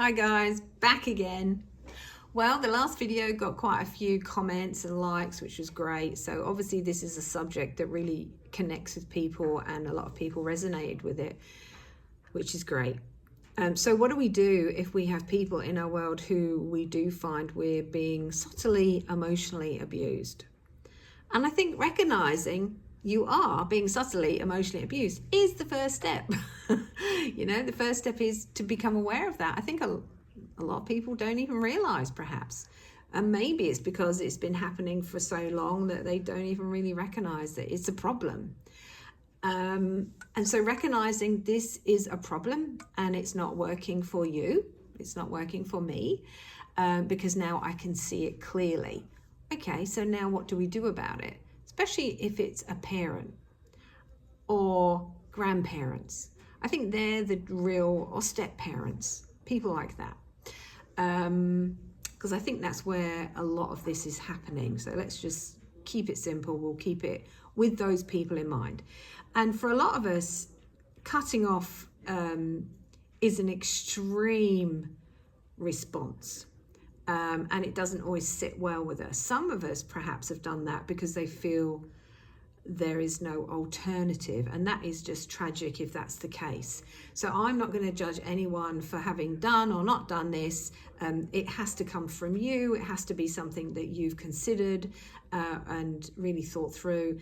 Hi guys, back again. Well, the last video got quite a few comments and likes, which was great. So obviously this is a subject that really connects with people and a lot of people resonated with it, which is great. So what do we do if we have people in our world who we do find we're being subtly emotionally abused? And I think recognizing you are being subtly emotionally abused is the first step. The first step is to become aware of that. I think a lot of people don't even realize, perhaps. And maybe it's because it's been happening for so long that they don't even really recognize that it's a problem. And so recognizing this is a problem and it's not working for you, it's not working for me, because now I can see it clearly. Okay, so now what do we do about it? Especially if it's a parent or grandparents. I think they're the real, or step parents, people like that. Because I think that's where a lot of this is happening. So let's just keep it simple. We'll keep it with those people in mind. And for a lot of us, cutting off is an extreme response. And it doesn't always sit well with us. Some of us perhaps have done that because they feel there is no alternative, and that is just tragic if that's the case. So I'm not going to judge anyone for having done or not done this. It has to come from you. It has to be something that you've considered and really thought through,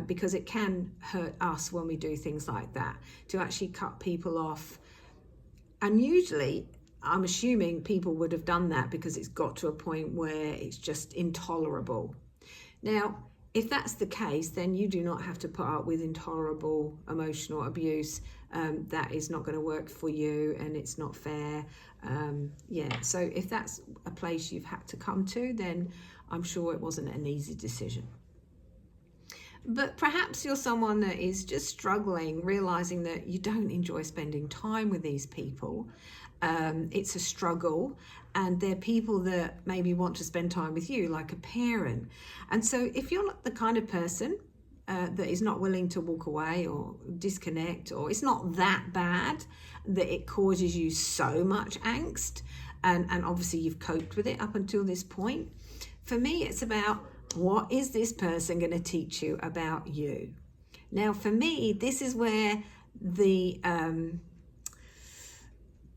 because it can hurt us when we do things like that, to actually cut people off. And usually I'm assuming people would have done that because it's got to a point where it's just intolerable. Now, if that's the case, then you do not have to put up with intolerable emotional abuse. That is not going to work for you, and it's not fair. So if that's a place you've had to come to, then I'm sure it wasn't an easy decision. But perhaps you're someone that is just struggling, realizing that you don't enjoy spending time with these people. It's a struggle, and they're people that maybe want to spend time with you, like a parent. And so if you're not the kind of person that is not willing to walk away or disconnect, or it's not that bad that it causes you so much angst, and obviously you've coped with it up until this point, for me it's about, what is this person going to teach you about you? Now, for me, this is where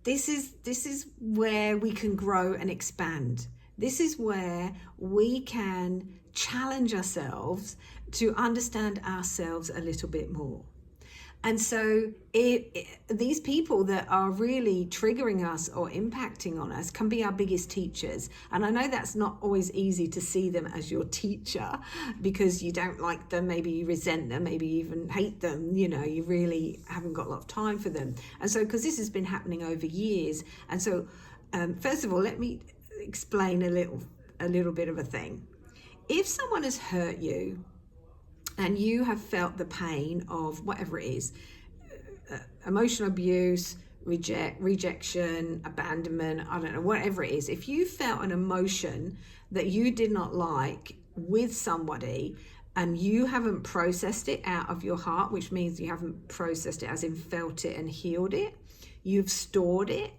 this is where we can grow and expand. This is where we can challenge ourselves to understand ourselves a little bit more. And so these people that are really triggering us or impacting on us can be our biggest teachers. And I know that's not always easy to see them as your teacher, because you don't like them, maybe you resent them, maybe you even hate them, you really haven't got a lot of time for them. And so, because this has been happening over years, and so first of all, let me explain a little bit of a thing. If someone has hurt you, and you have felt the pain of whatever it is, emotional abuse, rejection, abandonment, I don't know, whatever it is. If you felt an emotion that you did not like with somebody, and you haven't processed it out of your heart, which means you haven't processed it as in felt it and healed it, you've stored it,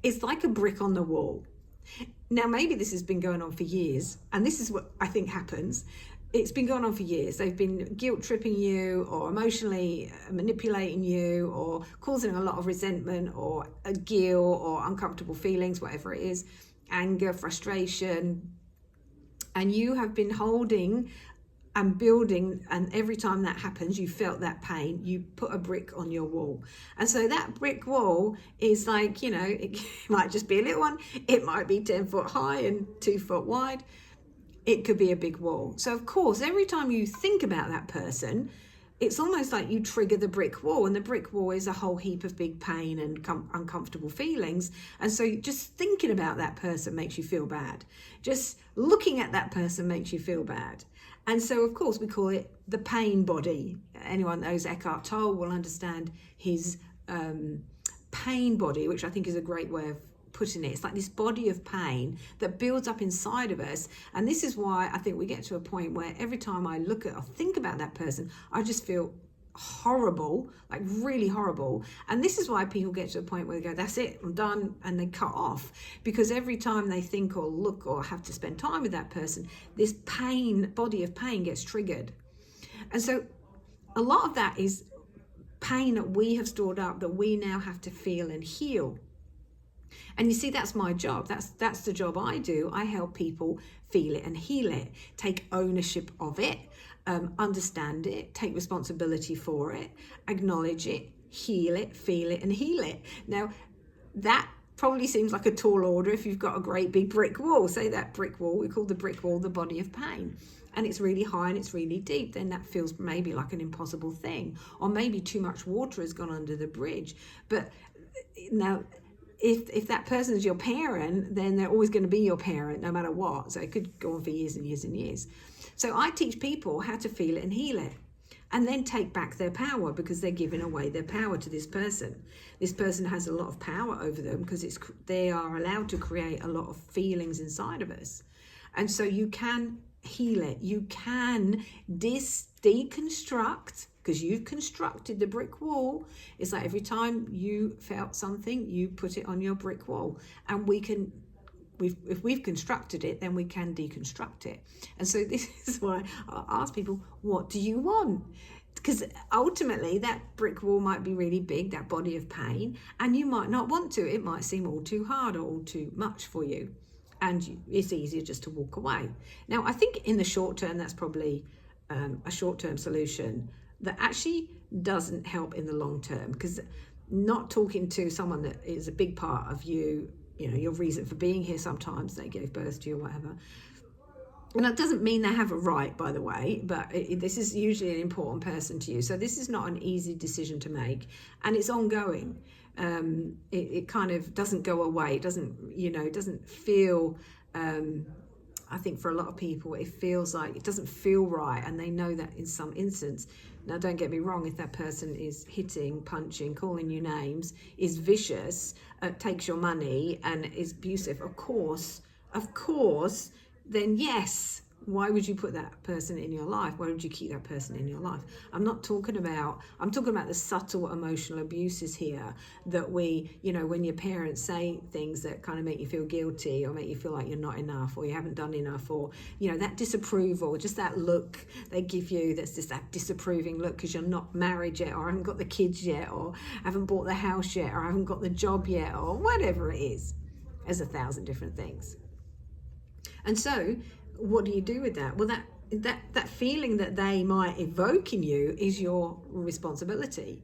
it's like a brick on the wall. Now, maybe this has been going on for years, and this is what I think happens. It's been going on for years. They've been guilt tripping you, or emotionally manipulating you, or causing a lot of resentment or a guilt or uncomfortable feelings, whatever it is, anger, frustration. And you have been holding and building, and every time that happens, you felt that pain, you put a brick on your wall. And so that brick wall is like, it might just be a little one. It might be 10 foot high and 2 foot wide. It could be a big wall. So of course, every time you think about that person, it's almost like you trigger the brick wall, and the brick wall is a whole heap of big pain and uncomfortable feelings. And so just thinking about that person makes you feel bad. Just looking at that person makes you feel bad. And so of course we call it the pain body. Anyone that knows Eckhart Tolle will understand his pain body, which I think is a great way of putting it. It's like this body of pain that builds up inside of us. And this is why I think we get to a point where every time I look at or think about that person, I just feel horrible, like really horrible. And this is why people get to a point where they go, that's it, I'm done, and they cut off, because every time they think or look or have to spend time with that person, this body of pain gets triggered. And so a lot of that is pain that we have stored up that we now have to feel and heal. And you see, that's my job. That's the job I do. I help people feel it and heal it, take ownership of it, understand it, take responsibility for it, acknowledge it, heal it, feel it, and heal it. Now, that probably seems like a tall order if you've got a great big brick wall. Say that brick wall, we call the brick wall the body of pain. And it's really high and it's really deep, then that feels maybe like an impossible thing. Or maybe too much water has gone under the bridge. But now, if that person is your parent, then they're always going to be your parent no matter what. So it could go on for years and years and years. So I teach people how to feel it and heal it, and then take back their power, because they're giving away their power to this person. This person has a lot of power over them because they are allowed to create a lot of feelings inside of us. And so you can heal it. You can deconstruct, because you've constructed the brick wall. It's like every time you felt something, you put it on your brick wall. And if we've constructed it, then we can deconstruct it. And so this is why I ask people, what do you want? Because ultimately that brick wall might be really big, that body of pain, and you might not want to. It might seem all too hard or all too much for you. And it's easier just to walk away. Now, I think in the short term, that's probably a short-term solution that actually doesn't help in the long term, because not talking to someone that is a big part of you, your reason for being here, sometimes they gave birth to you or whatever. And that doesn't mean they have a right, by the way, but this is usually an important person to you. So this is not an easy decision to make, and it's ongoing. It kind of doesn't go away. It doesn't feel, I think for a lot of people, it feels like it doesn't feel right, and they know that in some instance. Now, don't get me wrong, if that person is hitting, punching, calling you names, is vicious, takes your money and is abusive, of course, then yes, why would you put that person in your life? Why would you keep that person in your life? I'm talking about the subtle emotional abuses here that when your parents say things that kind of make you feel guilty or make you feel like you're not enough or you haven't done enough, or, that disapproval, just that look they give you, that's just that disapproving look because you're not married yet, or haven't got the kids yet, or haven't bought the house yet, or haven't got the job yet, or whatever it is. There's 1,000 different things. And so, what do you do with that? Well, that feeling that they might evoke in you is your responsibility.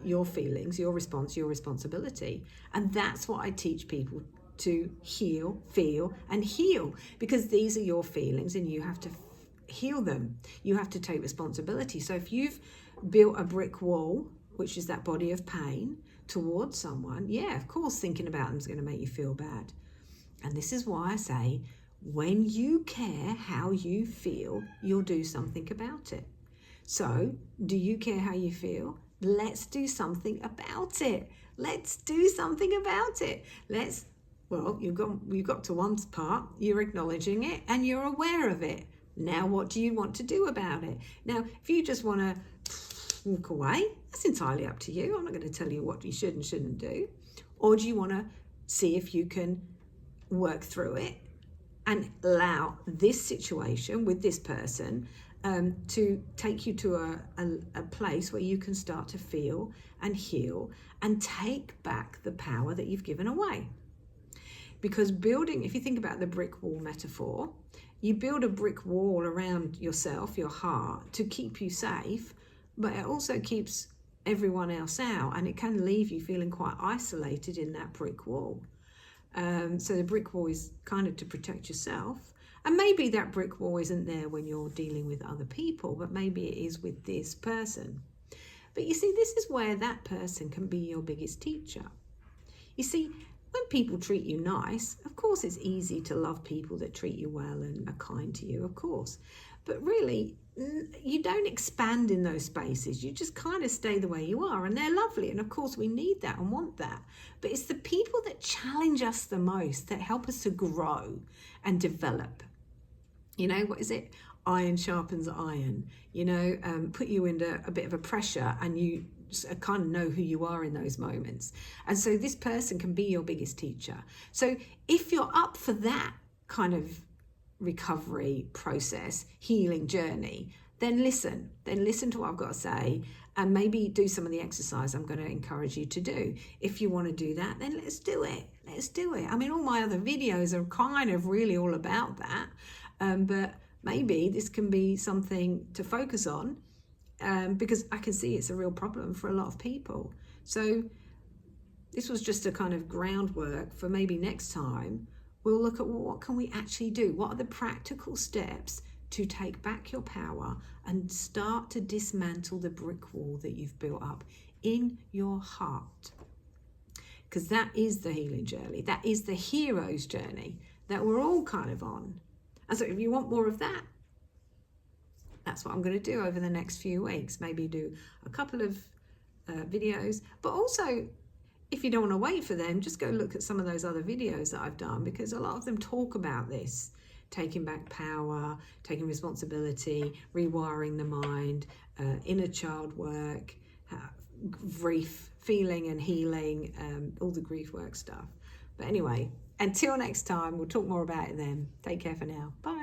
Your feelings, your response, your responsibility. And that's what I teach people to heal, feel, and heal. Because these are your feelings and you have to heal them. You have to take responsibility. So if you've built a brick wall, which is that body of pain, towards someone, yeah, of course, thinking about them is going to make you feel bad. And this is why I say, when you care how you feel, you'll do something about it. So, do you care how you feel? Let's do something about it. Let's do something about it. You've got to one part, you're acknowledging it and you're aware of it. Now, what do you want to do about it? Now, if you just want to walk away, that's entirely up to you. I'm not going to tell you what you should and shouldn't do. Or do you want to see if you can work through it and allow this situation with this person to take you to a place where you can start to feel and heal and take back the power that you've given away? Because if you think about the brick wall metaphor, you build a brick wall around yourself, your heart, to keep you safe, but it also keeps everyone else out, and it can leave you feeling quite isolated in that brick wall. So the brick wall is kind of to protect yourself. And maybe that brick wall isn't there when you're dealing with other people, but maybe it is with this person. But you see, this is where that person can be your biggest teacher. You see, when people treat you nice, of course it's easy to love people that treat you well and are kind to you, of course. But really, you don't expand in those spaces. You just kind of stay the way you are, and they're lovely. And of course we need that and want that. But it's the people that challenge us the most that help us to grow and develop. What is it? iron sharpens iron, put you under a bit of a pressure, and you kind of know who you are in those moments. And so this person can be your biggest teacher. So if you're up for that kind of recovery process, healing journey, then listen to what I've got to say, and maybe do some of the exercise I'm going to encourage you to do. If you want to do that, then let's do it. I mean, all my other videos are kind of really all about that, but maybe this can be something to focus on, because I can see it's a real problem for a lot of people. So this was just a kind of groundwork for maybe next time we'll look at, well, what can we actually do? What are the practical steps to take back your power and start to dismantle the brick wall that you've built up in your heart? Because that is the healing journey. That is the hero's journey that we're all kind of on. And so if you want more of that, that's what I'm going to do over the next few weeks. Maybe do a couple of videos, but also, if you don't want to wait for them, just go look at some of those other videos that I've done, because a lot of them talk about this: taking back power, taking responsibility, rewiring the mind, inner child work, grief, feeling and healing, all the grief work stuff. But anyway, until next time, we'll talk more about it then. Take care for now. Bye.